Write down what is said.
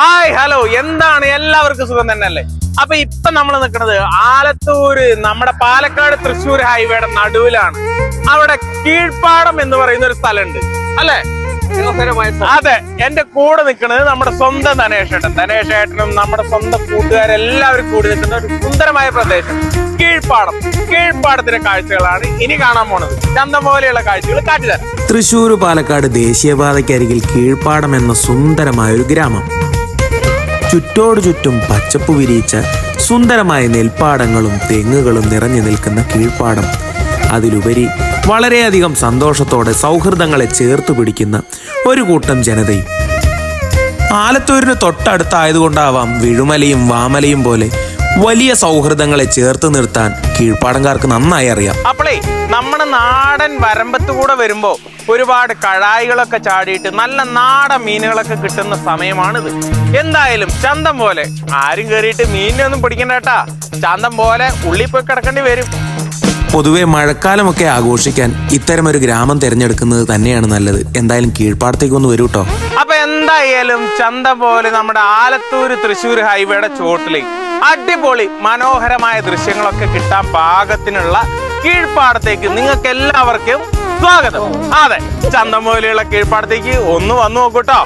Hi hello, എന്താണ് എല്ലാവർക്കും സുഖം തന്നെയല്ലേ? അപ്പൊ ഇപ്പൊ നമ്മൾ നിൽക്കുന്നത് ആലത്തൂര് നമ്മുടെ പാലക്കാട് തൃശ്ശൂർ ഹൈവേയുടെ നടുവിലാണ്. അവിടെ കീഴ്പ്പാടം എന്ന് പറയുന്ന ഒരു സ്ഥലമുണ്ട് അല്ലെ? അതെ, എന്റെ കൂടെ നിൽക്കുന്നത് നമ്മുടെ സ്വന്തം ധനേഷേട്ടനും നമ്മുടെ സ്വന്തം കൂട്ടുകാരെല്ലാവരും കൂടി നിൽക്കുന്ന ഒരു സുന്ദരമായ പ്രദേശം കീഴ്പ്പാടം. കീഴ്പ്പാടത്തിന്റെ കാഴ്ചകളാണ് ഇനി കാണാൻ പോണത്. ചന്തം പോലെയുള്ള കാഴ്ചകൾ കാട്ടിത്തരാം. തൃശ്ശൂർ പാലക്കാട് ദേശീയപാതയ്ക്കരികിൽ കീഴ്പ്പാടം എന്ന സുന്ദരമായ ഒരു ഗ്രാമം. ചുറ്റോടു ചുറ്റും പച്ചപ്പ് വിരിയിച്ച സുന്ദരമായ നെൽപ്പാടങ്ങളും തെങ്ങുകളും നിറഞ്ഞു നിൽക്കുന്ന കീഴ്പ്പാടം, അതിലുപരി വളരെയധികം സന്തോഷത്തോടെ സൗഹൃദങ്ങളെ ചേർത്തു പിടിക്കുന്ന ഒരു കൂട്ടം ജനതയും. ആലത്തൂരിന് തൊട്ടടുത്തായതുകൊണ്ടാവാം വിഴുമലയും വാമലയും പോലെ വലിയ സൗഹൃദങ്ങളെ ചേർത്ത് നിർത്താൻ കീഴ്പ്പാടംകാർക്ക് നന്നായി അറിയാം. അപ്പോളേ നമ്മുടെ നാടൻ വരമ്പത്ത് കൂടെ വരുമ്പോ ഒരുപാട് കഴായികളൊക്കെ ചാടിയിട്ട് നല്ല നാടൻ മീനുകളൊക്കെ കിട്ടുന്ന സമയമാണിത്. എന്തായാലും ചന്തം പോലെ ആരും കയറിയിട്ട് മീനിനൊന്നും പിടിക്കണ്ട കേട്ടാ. ചന്തം പോലെ ഉള്ളിൽ പോയി കിടക്കേണ്ടി വരും. പൊതുവെ മഴക്കാലമൊക്കെ ആഘോഷിക്കാൻ ഇത്തരമൊരു ഗ്രാമം തിരഞ്ഞെടുക്കുന്നത് തന്നെയാണ് നല്ലത്. എന്തായാലും കീഴ്പ്പാടത്തേക്കൊന്ന് വരൂ കേട്ടോ. അപ്പൊ എന്തായാലും ചന്തം പോലെ നമ്മുടെ ആലത്തൂര് തൃശ്ശൂർ ഹൈവേയുടെ ചോട്ടില് അടിപൊളി മനോഹരമായ ദൃശ്യങ്ങളൊക്കെ കിട്ടാൻ പാകത്തിനുള്ള കീഴ്പ്പാടത്തേക്ക് നിങ്ങൾക്ക് എല്ലാവർക്കും സ്വാഗതം. അതെ, ചന്തം പോലെയുള്ള കീഴ്പ്പാടത്തേക്ക് ഒന്ന് വന്നു നോക്കൂട്ടോ.